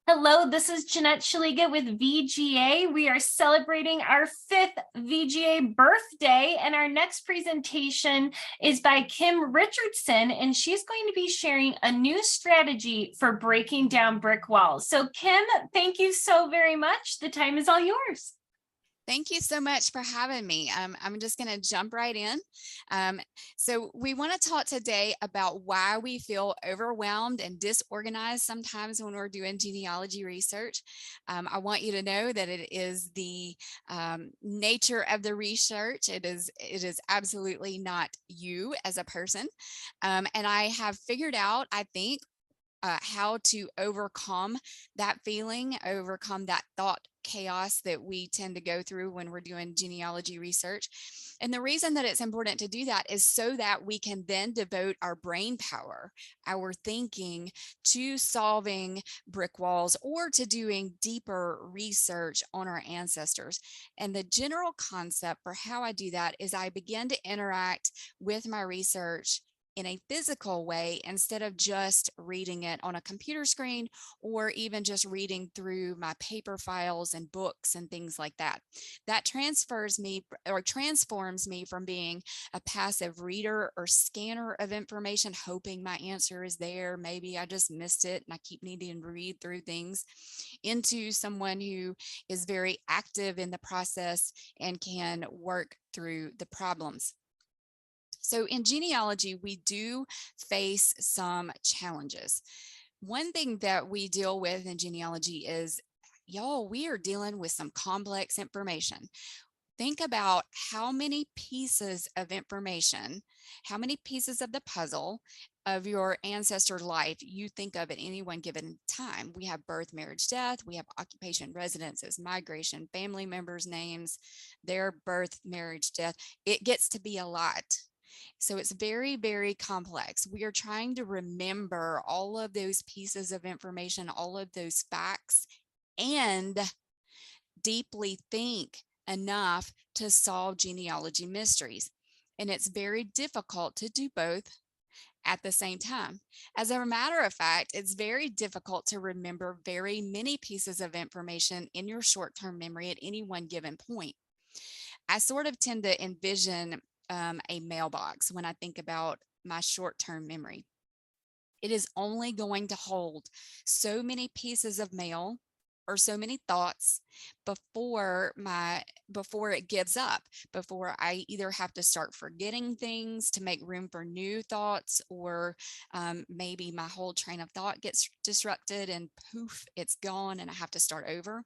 Hello, this is Jeanette Shaliga with VGA. We are celebrating our 5th VGA birthday, and our next presentation is by Kim Richardson, and she's going to be sharing a new strategy for breaking down brick walls. So Kim, thank you so very much. The time is all yours. Thank you so much for having me. I'm just going to jump right in. So we want to talk today about why we feel overwhelmed and disorganized sometimes when we're doing genealogy research. I want you to know that it is the nature of the research. It is absolutely not you as a person. And I have figured out, I think, how to overcome that feeling, overcome that thought chaos that we tend to go through when we're doing genealogy research. And the reason that it's important to do that is so that we can then devote our brain power, our thinking, to solving brick walls or to doing deeper research on our ancestors. And the general concept for how I do that is I begin to interact with my research in a physical way instead of just reading it on a computer screen or even just reading through my paper files and books and things like that. That transforms me from being a passive reader or scanner of information, hoping my answer is there. Maybe I just missed it and I keep needing to read through things, into someone who is very active in the process and can work through the problems. So in genealogy, we do face some challenges. One thing that we deal with in genealogy is, y'all, we are dealing with some complex information. Think about how many pieces of information, how many pieces of the puzzle of your ancestor life you think of at any one given time. We have birth, marriage, death. We have occupation, residences, migration, family members' names, their birth, marriage, death. It gets to be a lot. So it's very, very complex. We are trying to remember all of those pieces of information, all of those facts, and deeply think enough to solve genealogy mysteries. And it's very difficult to do both at the same time. As a matter of fact, it's very difficult to remember very many pieces of information in your short-term memory at any one given point. I sort of tend to envision a mailbox when I think about my short-term memory. It is only going to hold so many pieces of mail or so many thoughts before it gives up, before I either have to start forgetting things to make room for new thoughts, or maybe my whole train of thought gets disrupted and poof, it's gone and I have to start over.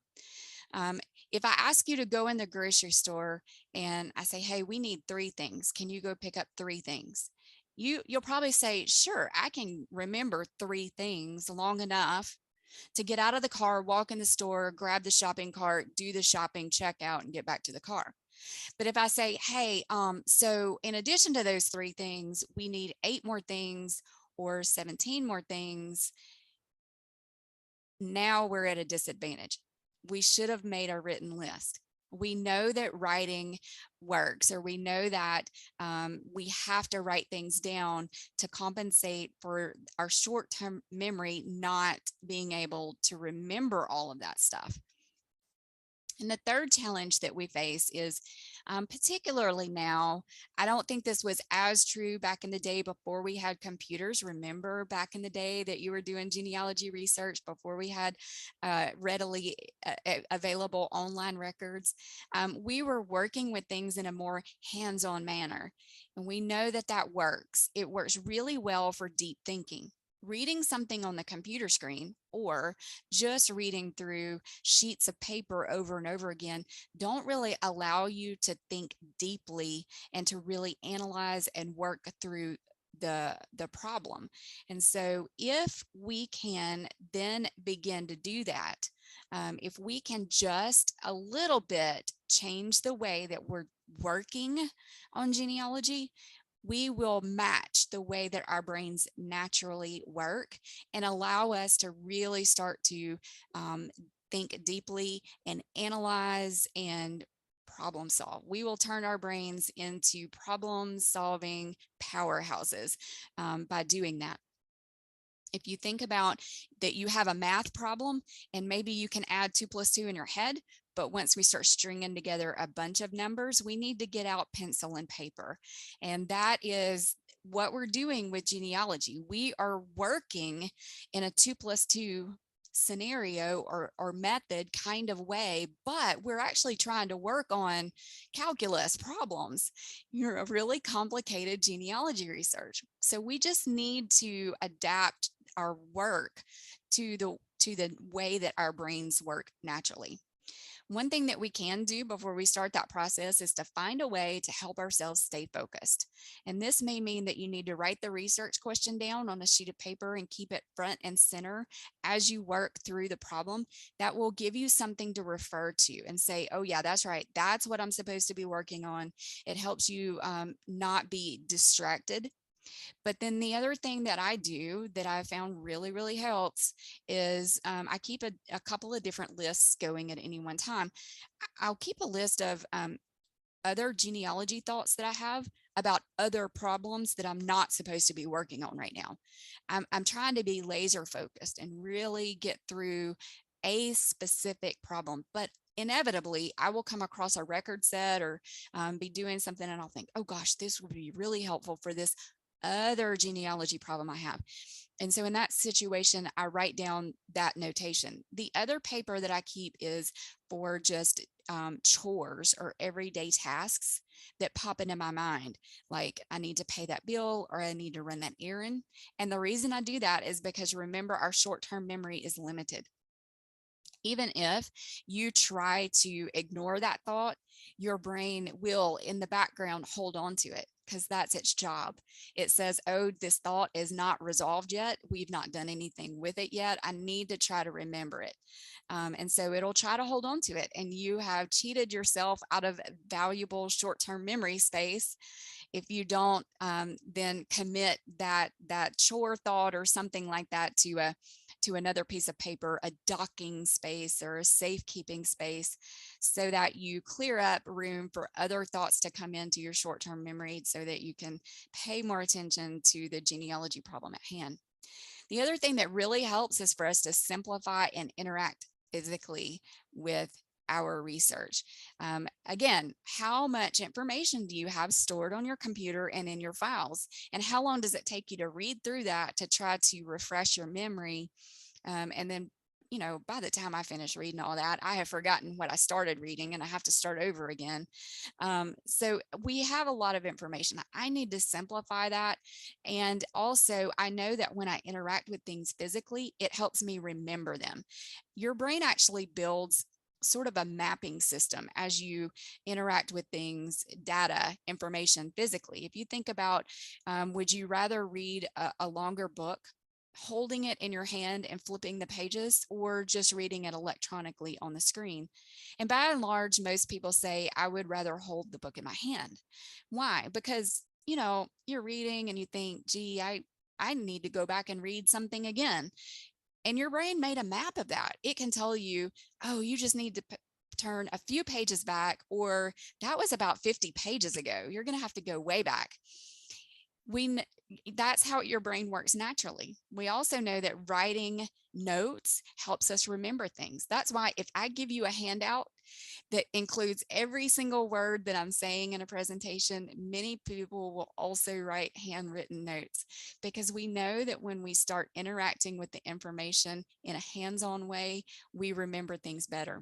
If I ask you to go in the grocery store and I say, hey, we need 3 things. Can you go pick up 3 things? You'll probably say, sure, I can remember 3 things long enough to get out of the car, walk in the store, grab the shopping cart, do the shopping, check out, and get back to the car. But if I say, hey, so in addition to those 3 things, we need 8 more things or 17 more things, now we're at a disadvantage. We should have made a written list. We know that writing works, or we know that we have to write things down to compensate for our short-term memory not being able to remember all of that stuff. And the third challenge that we face is, particularly now, I don't think this was as true back in the day before we had computers. Remember back in the day that you were doing genealogy research before we had readily available online records. We were working with things in a more hands-on manner. And we know that that works. It works really well for deep thinking. Reading something on the computer screen or just reading through sheets of paper over and over again don't really allow you to think deeply and to really analyze and work through the problem. And so if we can then begin to do that, if we can just a little bit change the way that we're working on genealogy, we will match the way that our brains naturally work and allow us to really start to think deeply and analyze and problem solve. We will turn our brains into problem solving powerhouses by doing that. If you think about that, you have a math problem and maybe you can add 2 plus 2 in your head, but once we start stringing together a bunch of numbers, we need to get out pencil and paper. And that is what we're doing with genealogy. We are working in a 2 plus 2 scenario or method kind of way, but we're actually trying to work on calculus problems. You're a really complicated genealogy research. So we just need to adapt our work to the way that our brains work naturally. One thing that we can do before we start that process is to find a way to help ourselves stay focused. And this may mean that you need to write the research question down on a sheet of paper and keep it front and center as you work through the problem. That will give you something to refer to and say, oh yeah, that's right. That's what I'm supposed to be working on. It helps you not be distracted. But then the other thing that I do that I found really, really helps is I keep a couple of different lists going at any one time. I'll keep a list of other genealogy thoughts that I have about other problems that I'm not supposed to be working on right now. I'm trying to be laser focused and really get through a specific problem, but inevitably I will come across a record set or be doing something and I'll think, oh gosh, this would be really helpful for this other genealogy problem I have. And so in that situation, I write down that notation. The other paper that I keep is for just chores or everyday tasks that pop into my mind. Like I need to pay that bill or I need to run that errand. And the reason I do that is because remember, our short-term memory is limited. Even if you try to ignore that thought, your brain will in the background hold on to it because that's its job. It says, oh, this thought is not resolved yet. We've not done anything with it yet. I need to try to remember it. And so it'll try to hold on to it. And you have cheated yourself out of valuable short-term memory space if you don't then commit that chore thought or something like that to another piece of paper, a docking space or a safekeeping space, so that you clear up room for other thoughts to come into your short-term memory so that you can pay more attention to the genealogy problem at hand. The other thing that really helps is for us to simplify and interact physically with our research. Again, how much information do you have stored on your computer and in your files? And how long does it take you to read through that to try to refresh your memory? And then, you know, by the time I finish reading all that, I have forgotten what I started reading and I have to start over again. So we have a lot of information. I need to simplify that. And also, I know that when I interact with things physically, it helps me remember them. Your brain actually builds sort of a mapping system as you interact with things, data, information physically. If you think about, would you rather read a longer book holding it in your hand and flipping the pages or just reading it electronically on the screen? And by and large, most people say, I would rather hold the book in my hand. Why? Because, you know, you're reading and you think, gee, I need to go back and read something again. And your brain made a map of that. It can tell you, oh, you just need to turn a few pages back, or that was about 50 pages ago. You're going to have to go way back. That's how your brain works naturally. We also know that writing notes helps us remember things. That's why if I give you a handout that includes every single word that I'm saying in a presentation, many people will also write handwritten notes, because we know that when we start interacting with the information in a hands-on way, we remember things better.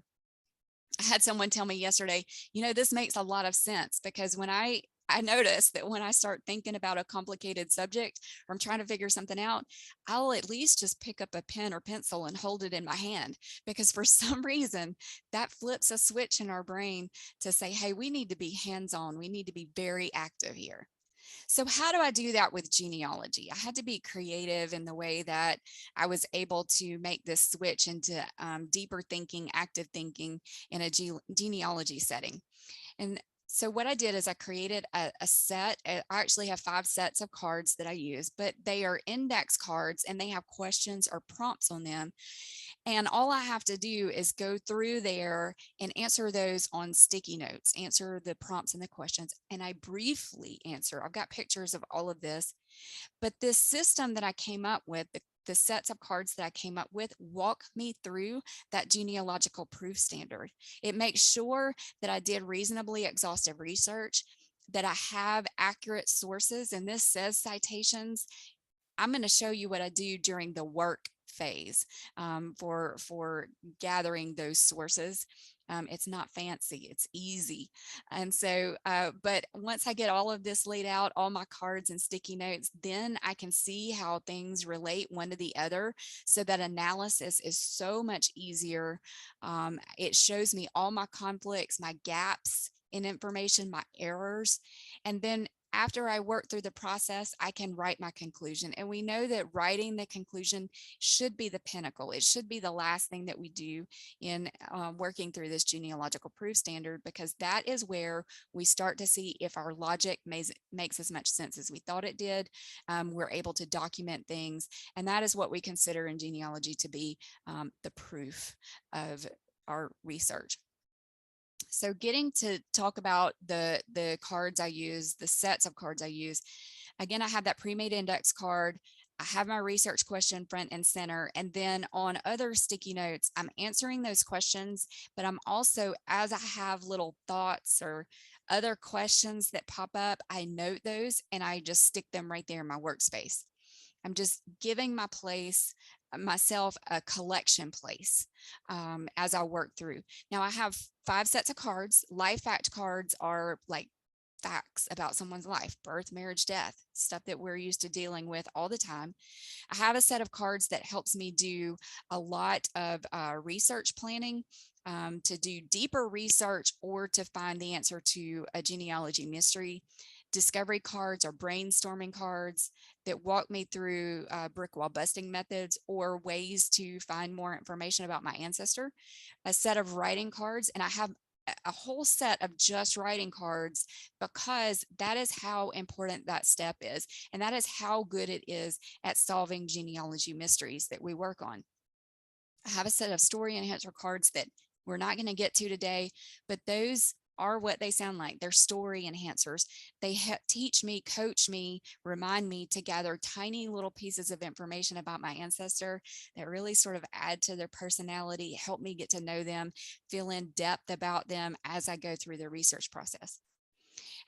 I had someone tell me yesterday, you know, this makes a lot of sense, because when I notice that when I start thinking about a complicated subject or I'm trying to figure something out, I'll at least just pick up a pen or pencil and hold it in my hand, because for some reason that flips a switch in our brain to say, hey, we need to be hands-on. We need to be very active here. So how do I do that with genealogy? I had to be creative in the way that I was able to make this switch into deeper thinking, active thinking in a genealogy setting. And so what I did is I created a set. I actually have 5 sets of cards that I use, but they are index cards and they have questions or prompts on them. And all I have to do is go through there and answer those on sticky notes, answer the prompts and the questions, and I briefly answer. I've got pictures of all of this. But this system that I came up with, the the sets of cards that I came up with walk me through that genealogical proof standard. It makes sure that I did reasonably exhaustive research, that I have accurate sources, and this says citations. I'm going to show you what I do during the work phase for gathering those sources. It's not fancy, it's easy. And so, but once I get all of this laid out, all my cards and sticky notes, then I can see how things relate one to the other. So that analysis is so much easier. It shows me all my conflicts, my gaps in information, my errors. And then after I work through the process, I can write my conclusion. And we know that writing the conclusion should be the pinnacle. It should be the last thing that we do in working through this genealogical proof standard, because that is where we start to see if our logic makes as much sense as we thought it did. We're able to document things. And that is what we consider in genealogy to be the proof of our research. So getting to talk about the cards I use, the sets of cards I use, again, I have that pre-made index card. I have my research question front and center. And then on other sticky notes, I'm answering those questions, but I'm also, as I have little thoughts or other questions that pop up, I note those and I just stick them right there in my workspace. I'm just giving myself a collection place as I work through. Now I have 5 sets of cards. Life fact cards are like facts about someone's life, birth, marriage, death, stuff that we're used to dealing with all the time. I have a set of cards that helps me do a lot of research planning, to do deeper research or to find the answer to a genealogy mystery. Discovery cards are brainstorming cards that walk me through brick wall busting methods or ways to find more information about my ancestor. A set of writing cards, and I have a whole set of just writing cards because that is how important that step is. And that is how good it is at solving genealogy mysteries that we work on. I have a set of story enhancer cards that we're not going to get to today, but those are what they sound like. They're story enhancers. They teach me, coach me, remind me to gather tiny little pieces of information about my ancestor that really sort of add to their personality, help me get to know them, feel in depth about them as I go through the research process.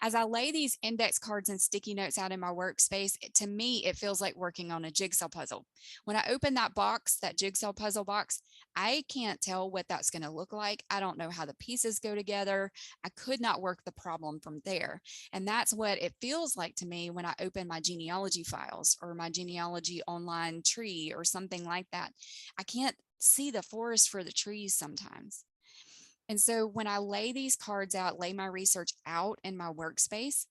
As I lay these index cards and sticky notes out in my workspace, to me, it feels like working on a jigsaw puzzle. When I open that box, that jigsaw puzzle box, I can't tell what that's going to look like. I don't know how the pieces go together. I could not work the problem from there. And that's what it feels like to me when I open my genealogy files or my genealogy online tree or something like that. I can't see the forest for the trees sometimes. And so when I lay these cards out, lay my research out in my workspace,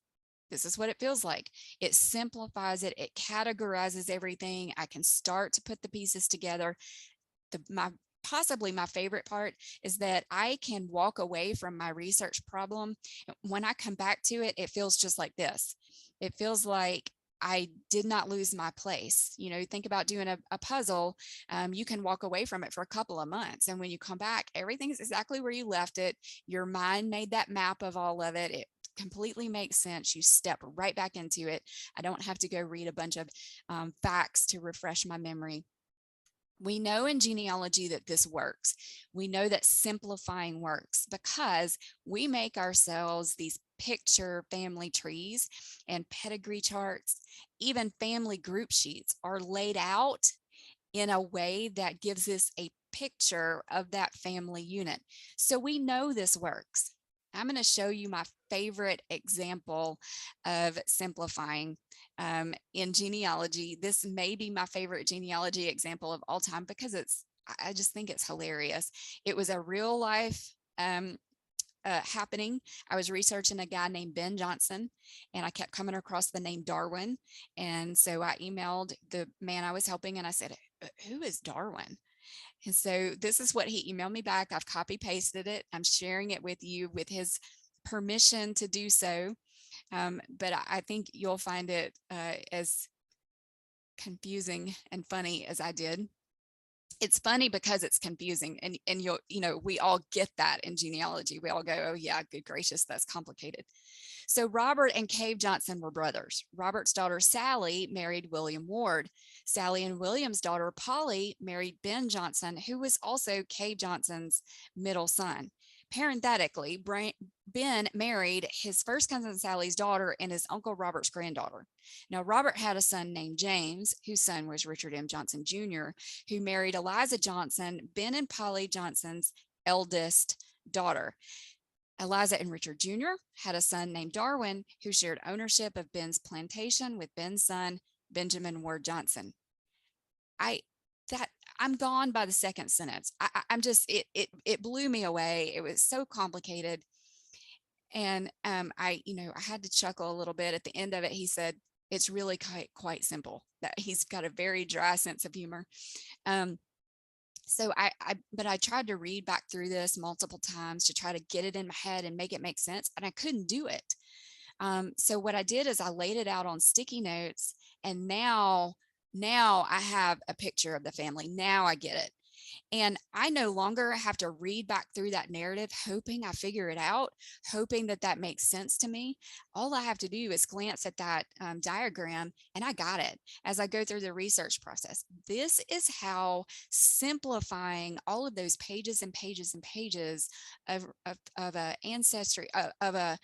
this is what it feels like. It simplifies it. It categorizes everything. I can start to put the pieces together. Possibly my favorite part is that I can walk away from my research problem. When I come back to it, it feels just like this. It feels like I did not lose my place. You know, think about doing a puzzle. You can walk away from it for a couple of months. And when you come back, everything is exactly where you left it. Your mind made that map of all of it. It completely makes sense. You step right back into it. I don't have to go read a bunch of facts to refresh my memory. We know in genealogy that this works. We know that simplifying works because we make ourselves these picture family trees and pedigree charts. Even family group sheets are laid out in a way that gives us a picture of that family unit. So we know this works. I'm going to show you my favorite example of simplifying in genealogy. This may be my favorite genealogy example of all time because I just think it's hilarious. It was a real life happening. I was researching a guy named Ben Johnson, and I kept coming across the name Darwin. And so I emailed the man I was helping and I said, "Who is Darwin?" And so this is what he emailed me back. I've copy pasted it. I'm sharing it with you with his permission to do so. But I think you'll find it as confusing and funny as I did. It's funny because it's confusing, and we all get that in genealogy. We all go, oh yeah, good gracious, that's complicated. So Robert and Cave Johnson were brothers. Robert's daughter Sally married William Ward. Sally and William's daughter Polly married Ben Johnson, who was also Cave Johnson's middle son. Parenthetically, Ben married his first cousin Sally's daughter and his uncle Robert's granddaughter. Now, Robert had a son named James, whose son was Richard M. Johnson Jr., who married Eliza Johnson, Ben and Polly Johnson's eldest daughter. Eliza and Richard Jr. had a son named Darwin, who shared ownership of Ben's plantation with Ben's son, Benjamin Ward Johnson. I'm gone by the second sentence. It blew me away. It was so complicated. And I had to chuckle a little bit at the end of it. He said, it's really quite simple. That he's got a very dry sense of humor. So but I tried to read back through this multiple times to try to get it in my head and make it make sense, and I couldn't do it. So what I did is I laid it out on sticky notes, and now I have a picture of the family. Now I get it. And I no longer have to read back through that narrative, hoping I figure it out, hoping that makes sense to me. All I have to do is glance at that diagram, and I got it as I go through the research process. This is how simplifying all of those pages and pages and pages of a ancestry of a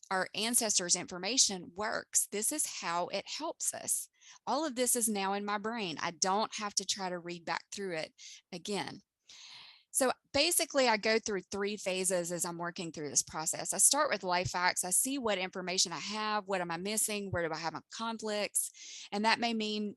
our ancestors' information works. This is how it helps us. All of this is now in my brain. I don't have to try to read back through it again. So basically, I go through 3 phases as I'm working through this process. I start with life facts. I see what information I have. What am I missing? Where do I have conflicts? And that may mean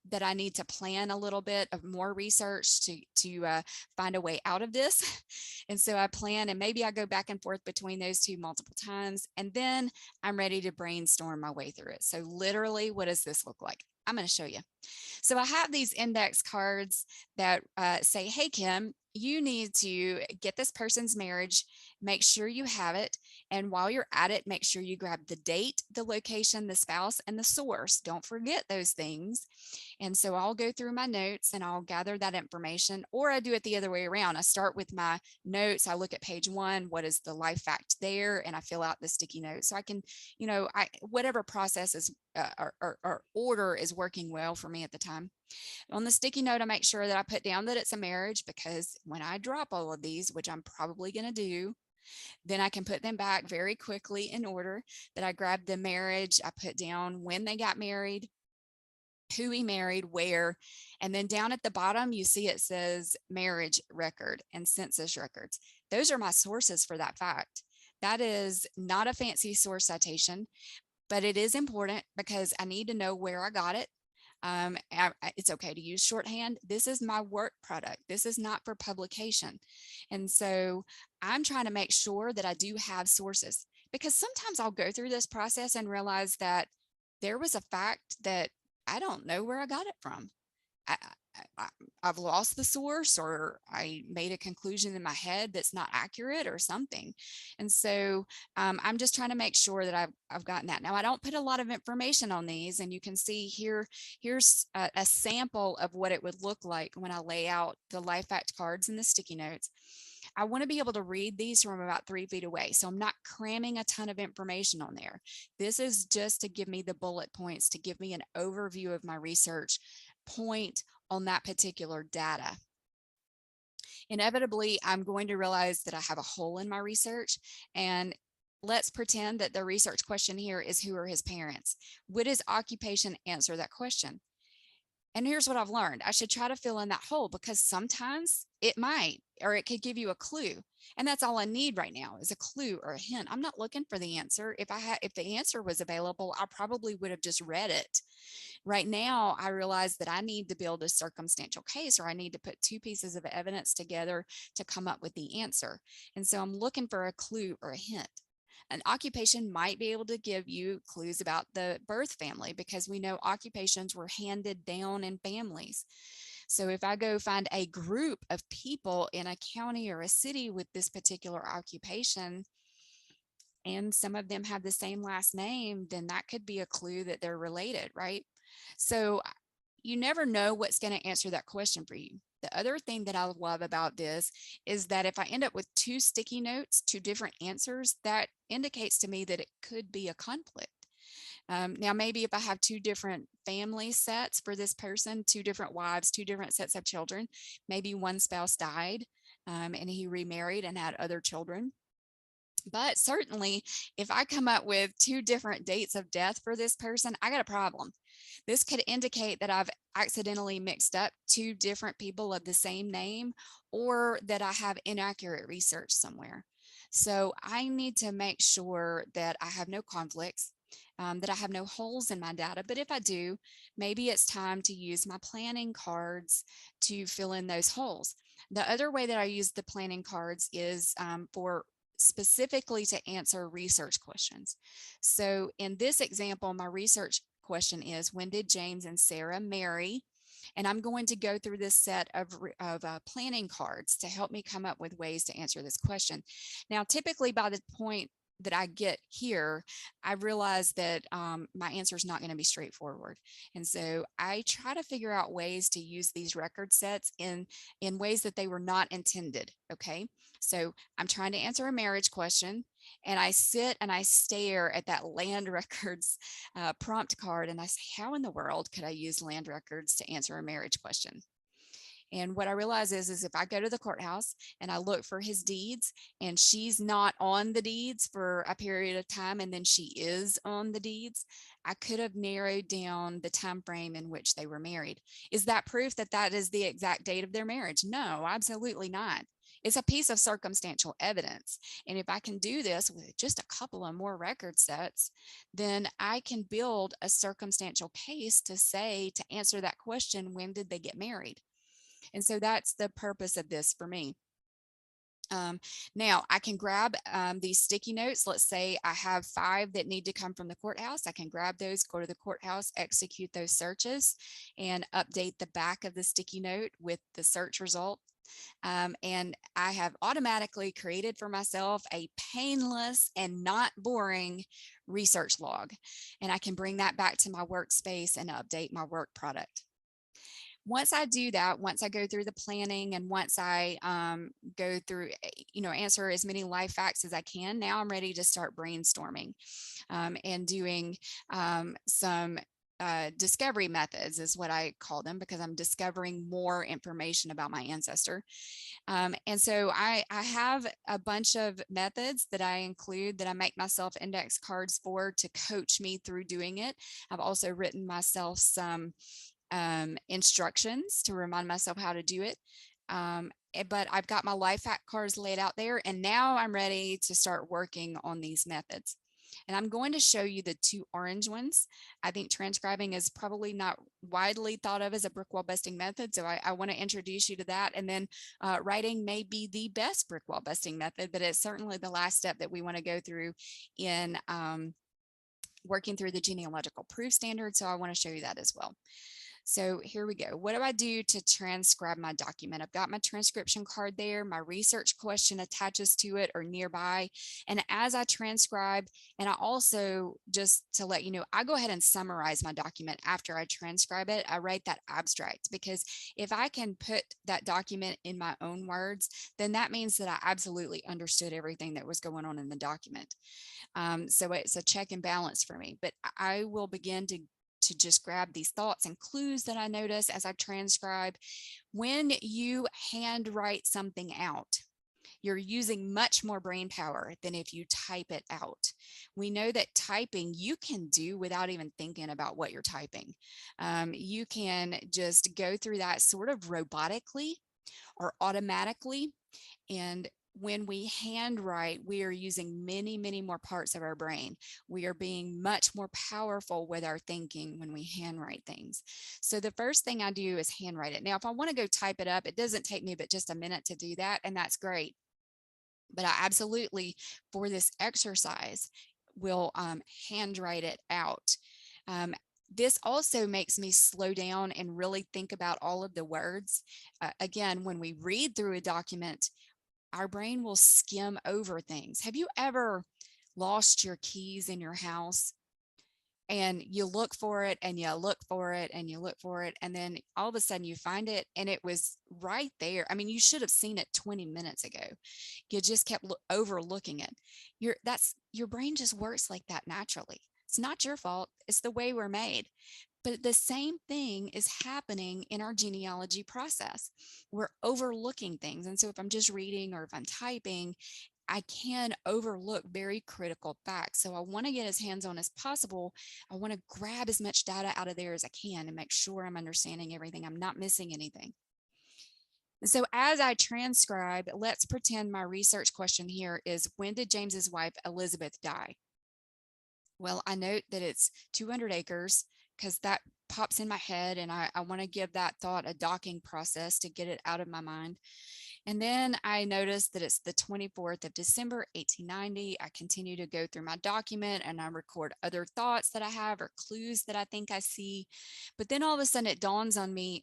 that I need to plan a little bit of more research to find a way out of this. And so I plan, and maybe I go back and forth between those two multiple times, and then I'm ready to brainstorm my way through it. So literally, what does this look like? I'm going to show you. So I have these index cards that say, hey, Kim, you need to get this person's marriage, make sure you have it. And while you're at it, make sure you grab the date, the location, the spouse, and the source. Don't forget those things. And so I'll go through my notes and I'll gather that information, or I do it the other way around. I start with my notes. I look at page 1, what is the life fact there? And I fill out the sticky note. So I can, whatever process is or order is working well for me at the time. On the sticky note, I make sure that I put down that it's a marriage, because when I drop all of these, which I'm probably going to do, then I can put them back very quickly in order. That I grab the marriage, I put down when they got married, who he married, where, and then down at the bottom, you see it says marriage record and census records. Those are my sources for that fact. That is not a fancy source citation, but it is important because I need to know where I got it. It's okay to use shorthand. This is my work product. This is not for publication. And so I'm trying to make sure that I do have sources, because sometimes I'll go through this process and realize that there was a fact that I don't know where I got it from. I've lost the source, or I made a conclusion in my head that's not accurate or something. And so I'm just trying to make sure that I've gotten that. Now, I don't put a lot of information on these, and you can see here's a sample of what it would look like when I lay out the life fact cards and the sticky notes. I want to be able to read these from about 3 feet away. So I'm not cramming a ton of information on there. This is just to give me the bullet points, to give me an overview of my research point on that particular data. Inevitably, I'm going to realize that I have a hole in my research, and let's pretend that the research question here is, who are his parents? Would his occupation answer that question? And here's what I've learned. I should try to fill in that hole, because sometimes it might, or it could give you a clue. And that's all I need right now, is a clue or a hint. I'm not looking for the answer. If the answer was available, I probably would have just read it. Right now, I realize that I need to build a circumstantial case, or I need to put 2 pieces of evidence together to come up with the answer. And so I'm looking for a clue or a hint. An occupation might be able to give you clues about the birth family, because we know occupations were handed down in families. So if I go find a group of people in a county or a city with this particular occupation, and some of them have the same last name, then that could be a clue that they're related, right? So you never know what's going to answer that question for you. The other thing that I love about this is that if I end up with 2 sticky notes, 2 different answers, that indicates to me that it could be a conflict. Now, maybe if I have 2 different family sets for this person, 2 different wives, 2 different sets of children, maybe one spouse died and he remarried and had other children. But certainly, if I come up with 2 different dates of death for this person, I got a problem. This could indicate that I've accidentally mixed up 2 different people of the same name, or that I have inaccurate research somewhere. So I need to make sure that I have no conflicts, that I have no holes in my data. But if I do, maybe it's time to use my planning cards to fill in those holes. The other way that I use the planning cards is for specifically to answer research questions. So in this example, my research question is, when did James and Sarah marry? And I'm going to go through this set of planning cards to help me come up with ways to answer this question. Now, typically by the point that I get here, I realize that my answer is not going to be straightforward. And so I try to figure out ways to use these record sets in ways that they were not intended. Okay. So I'm trying to answer a marriage question, and I sit and I stare at that land records prompt card, and I say, how in the world could I use land records to answer a marriage question? And what I realize is if I go to the courthouse and I look for his deeds and she's not on the deeds for a period of time and then she is on the deeds, I could have narrowed down the time frame in which they were married. Is that proof that that is the exact date of their marriage? No, absolutely not. It's a piece of circumstantial evidence. And if I can do this with just a couple of more record sets, then I can build a circumstantial case to say, to answer that question, when did they get married? And so that's the purpose of this for me. Now I can grab these sticky notes. Let's say I have 5 that need to come from the courthouse. I can grab those, go to the courthouse, execute those searches, and update the back of the sticky note with the search result. And I have automatically created for myself a painless and not boring research log. And I can bring that back to my workspace and update my work product. Once I do that, once I go through the planning and once I go through, answer as many life facts as I can, now I'm ready to start brainstorming and doing some discovery methods is what I call them, because I'm discovering more information about my ancestor. And so I have a bunch of methods that I include that I make myself index cards for to coach me through doing it. I've also written myself some instructions to remind myself how to do it. But I've got my life hack cards laid out there, and now I'm ready to start working on these methods. And I'm going to show you the 2 orange ones. I think transcribing is probably not widely thought of as a brick wall busting method, so I want to introduce you to that. And then writing may be the best brick wall busting method, but it's certainly the last step that we want to go through in working through the genealogical proof standard. So I want to show you that as well. So here we go. What do I do to transcribe my document? I've got my transcription card there. My research question attaches to it or nearby. And as I transcribe, and I also, just to let you know, I go ahead and summarize my document after I transcribe it. I write that abstract, because if I can put that document in my own words, then that means that I absolutely understood everything that was going on in the document. So it's a check and balance for me. But I will begin to just grab these thoughts and clues that I notice as I transcribe. When you handwrite something out, you're using much more brain power than if you type it out. We know that typing you can do without even thinking about what you're typing. You can just go through that sort of robotically or automatically. And when we handwrite, we are using many, many more parts of our brain. We are being much more powerful with our thinking when we handwrite things. So the first thing I do is handwrite it. Now, if I want to go type it up, it doesn't take me but just a minute to do that, and that's great. But I absolutely, for this exercise, will handwrite it out. This also makes me slow down and really think about all of the words. Again, when we read through a document, our brain will skim over things. Have you ever lost your keys in your house? and you look for it and you look for it and you look for it, and then all of a sudden you find it and it was right there. I mean, you should have seen it 20 minutes ago. You just kept overlooking it. Your brain just works like that naturally. It's not your fault. It's the way we're made. But the same thing is happening in our genealogy process. We're overlooking things. And so if I'm just reading or if I'm typing, I can overlook very critical facts. So I want to get as hands-on as possible. I want to grab as much data out of there as I can and make sure I'm understanding everything. I'm not missing anything. So as I transcribe, let's pretend my research question here is, when did James's wife Elizabeth die? Well, I note that it's 200 acres because that pops in my head, and I want to give that thought a docking process to get it out of my mind. And then I noticed that it's the 24th of December, 1890. I continue to go through my document and I record other thoughts that I have or clues that I think I see. But then all of a sudden it dawns on me,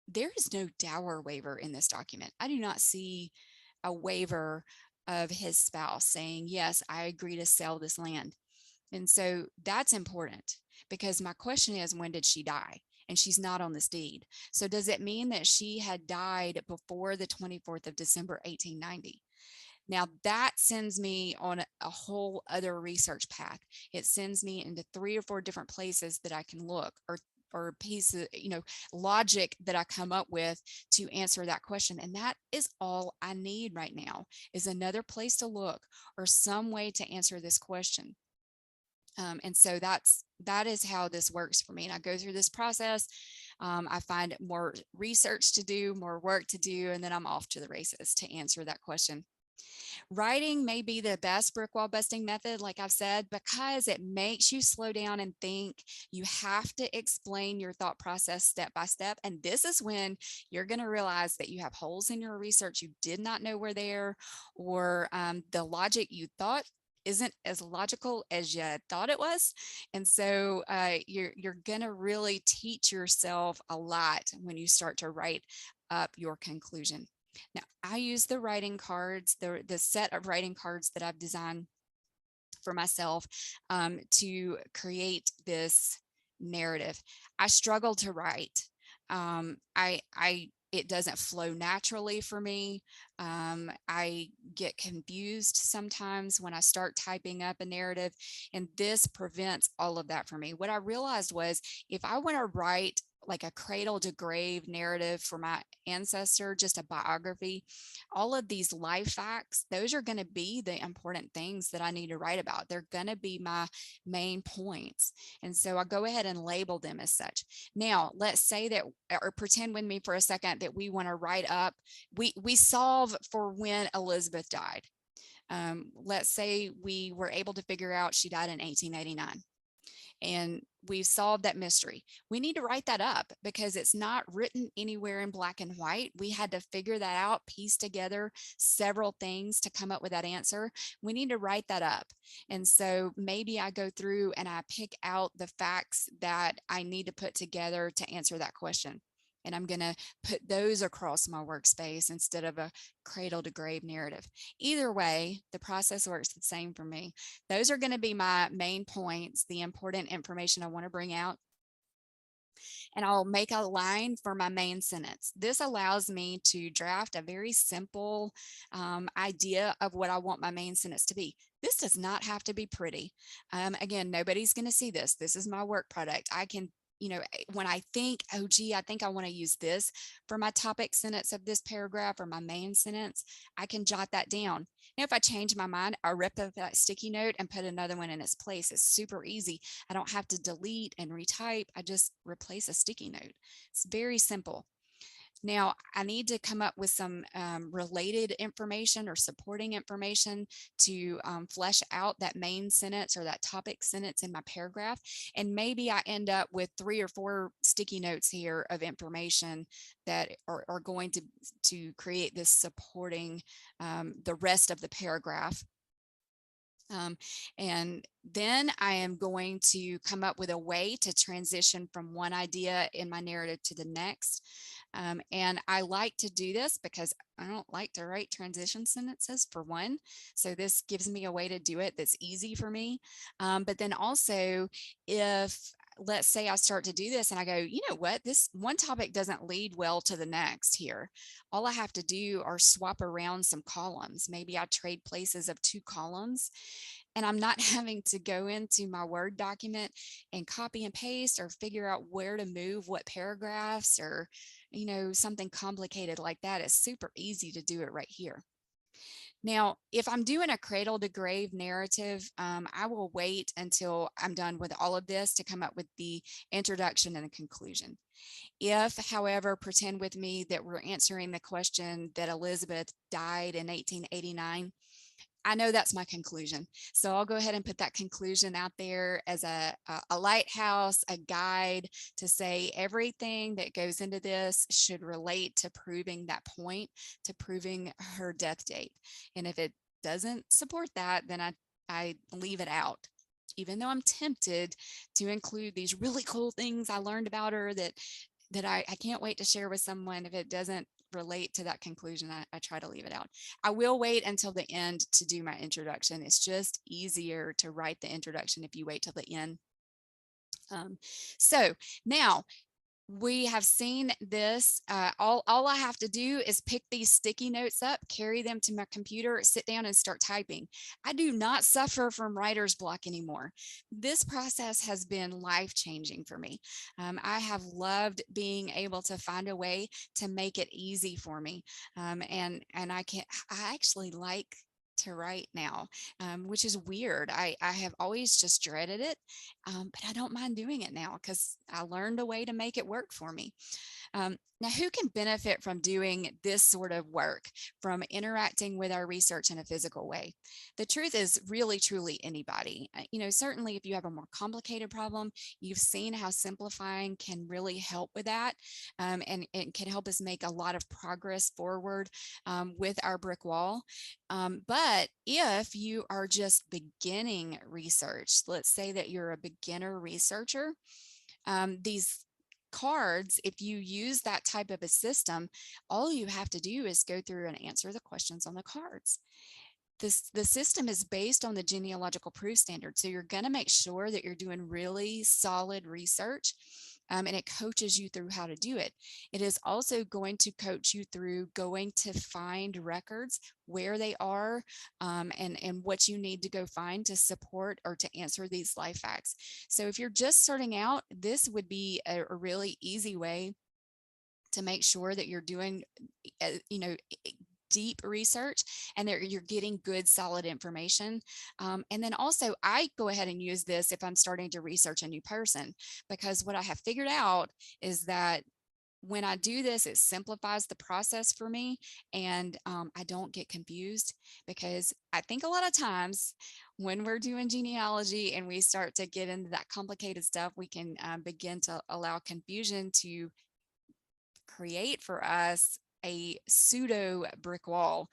there is no dower waiver in this document. I do not see a waiver of his spouse saying, yes, I agree to sell this land. And so that's important, because my question is, when did she die? And she's not on this deed. So does it mean that she had died before the 24th of December, 1890? Now that sends me on a whole other research path. It sends me into 3 or 4 different places that I can look, or pieces, logic that I come up with to answer that question. And that is all I need right now, is another place to look or some way to answer this question. And so that is how this works for me. And I go through this process. I find more research to do, more work to do, and then I'm off to the races to answer that question. Writing may be the best brick wall busting method, like I've said, because it makes you slow down and think. You have to explain your thought process step by step. And this is when you're going to realize that you have holes in your research you did not know were there, or the logic you thought isn't as logical as you thought it was. And so you're going to really teach yourself a lot when you start to write up your conclusion. Now, I use the writing cards, the set of writing cards that I've designed for myself to create this narrative. I struggle to write. It doesn't flow naturally for me. I get confused sometimes when I start typing up a narrative, and this prevents all of that for me. What I realized was, if I want to write like a cradle to grave narrative for my ancestor, just a biography, all of these life facts, those are going to be the important things that I need to write about. They're going to be my main points. And so I go ahead and label them as such. Now, let's say that, or pretend with me for a second that we want to write up, we solve for when Elizabeth died. Let's say we were able to figure out she died in 1889. And we've solved that mystery. We need to write that up because it's not written anywhere in black and white. We had to figure that out, piece together several things to come up with that answer. We need to write that up. And so maybe I go through and I pick out the facts that I need to put together to answer that question. And I'm going to put those across my workspace instead of a cradle to grave narrative. Either way, the process works the same for me. Those are going to be my main points, the important information I want to bring out. And I'll make a line for my main sentence. This allows me to draft a very simple idea of what I want my main sentence to be. This does not have to be pretty. Again, nobody's going to see this. This is my work product. I can, when I think, oh, gee, I think I want to use this for my topic sentence of this paragraph or my main sentence, I can jot that down. Now, if I change my mind, I rip up that sticky note and put another one in its place. It's super easy. I don't have to delete and retype. I just replace a sticky note. It's very simple. Now, I need to come up with some related information or supporting information to flesh out that main sentence or that topic sentence in my paragraph. And maybe I end up with 3 or 4 sticky notes here of information that are going to create this supporting the rest of the paragraph. And then I am going to come up with a way to transition from one idea in my narrative to the next. And I like to do this because I don't like to write transition sentences, for one. So this gives me a way to do it that's easy for me. But then also, if let's say I start to do this and I go, you know what, this one topic doesn't lead well to the next here. All I have to do are swap around some columns. Maybe I trade places of 2 columns, and I'm not having to go into my Word document and copy and paste or figure out where to move what paragraphs, or, something complicated like that. It's super easy to do it right here. Now, if I'm doing a cradle to grave narrative, I will wait until I'm done with all of this to come up with the introduction and the conclusion. If, however, pretend with me that we're answering the question that Elizabeth died in 1889, I know that's my conclusion. So I'll go ahead and put that conclusion out there as a lighthouse, a guide to say everything that goes into this should relate to proving that point, to proving her death date. And if it doesn't support that, then I leave it out, even though I'm tempted to include these really cool things I learned about her that I can't wait to share with someone. If it doesn't relate to that conclusion, I try to leave it out. I will wait until the end to do my introduction. It's just easier to write the introduction if you wait till the end. So now we have seen this. All I have to do is pick these sticky notes up, carry them to my computer, sit down and start typing. I do not suffer from writer's block anymore. This process has been life-changing for me. I have loved being able to find a way to make it easy for me. And I actually like to write now, which is weird. I have always just dreaded it, but I don't mind doing it now because I learned a way to make it work for me. Now, who can benefit from doing this sort of work, from interacting with our research in a physical way? The truth is really, truly anybody. Certainly if you have a more complicated problem, you've seen how simplifying can really help with that, and it can help us make a lot of progress forward with our brick wall. But if you are just beginning research, let's say that you're a beginner researcher, these cards, if you use that type of a system, all you have to do is go through and answer the questions on the cards. The system is based on the genealogical proof standard. So you're going to make sure that you're doing really solid research, and it coaches you through how to do it. It is also going to coach you through going to find records, where they are, and what you need to go find to support or to answer these life facts. So if you're just starting out, this would be a really easy way to make sure that you're doing, deep research and that you're getting good, solid information. And then also I go ahead and use this if I'm starting to research a new person, because what I have figured out is that when I do this, it simplifies the process for me, and I don't get confused, because I think a lot of times when we're doing genealogy and we start to get into that complicated stuff, we can begin to allow confusion to create for us a pseudo brick wall,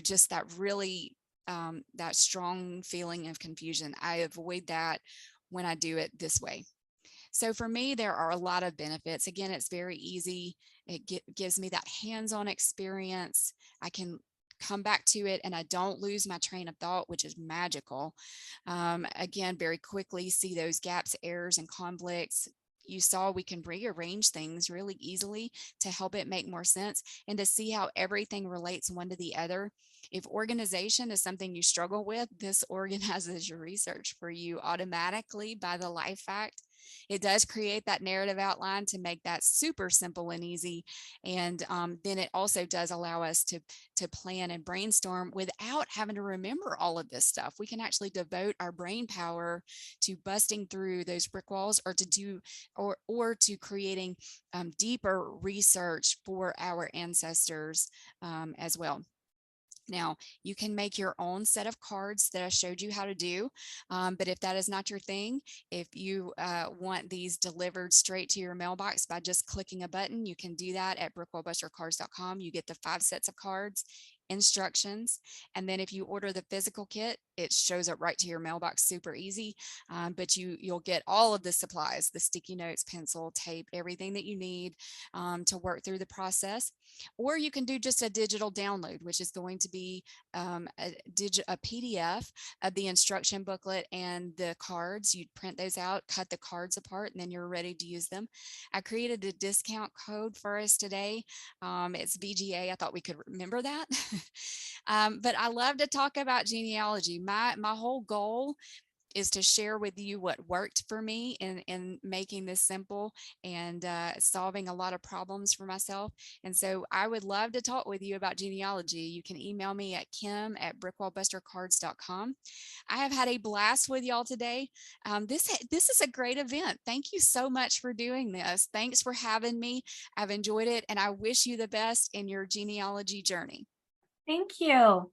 just that really, that strong feeling of confusion. I avoid that when I do it this way. So for me, there are a lot of benefits. Again, it's very easy. It gives me that hands-on experience. I can come back to it and I don't lose my train of thought, which is magical. Again, very quickly see those gaps, errors, and conflicts. You saw we can rearrange things really easily to help it make more sense and to see how everything relates one to the other. If organization is something you struggle with, this organizes your research for you automatically by the life fact. It does create that narrative outline to make that super simple and easy. And then it also does allow us to plan and brainstorm without having to remember all of this stuff. We can actually devote our brain power to busting through those brick walls, or to do, or to creating deeper research for our ancestors as well. Now, you can make your own set of cards that I showed you how to do, but if that is not your thing, if you want these delivered straight to your mailbox by just clicking a button, you can do that at brickwallbustercards.com. You get the 5 sets of cards. instructions. And then if you order the physical kit, it shows up right to your mailbox, super easy. But you'll get all of the supplies, the sticky notes, pencil, tape, everything that you need to work through the process. Or you can do just a digital download, which is going to be a PDF of the instruction booklet and the cards. You'd print those out, cut the cards apart, and then you're ready to use them. I created a discount code for us today. It's VGA. I thought we could remember that. But I love to talk about genealogy. My whole goal is to share with you what worked for me in making this simple and solving a lot of problems for myself. And so I would love to talk with you about genealogy. You can email me at kim@brickwallbustercards.com. I have had a blast with y'all today. This is a great event. Thank you so much for doing this. Thanks for having me. I've enjoyed it, and I wish you the best in your genealogy journey. Thank you.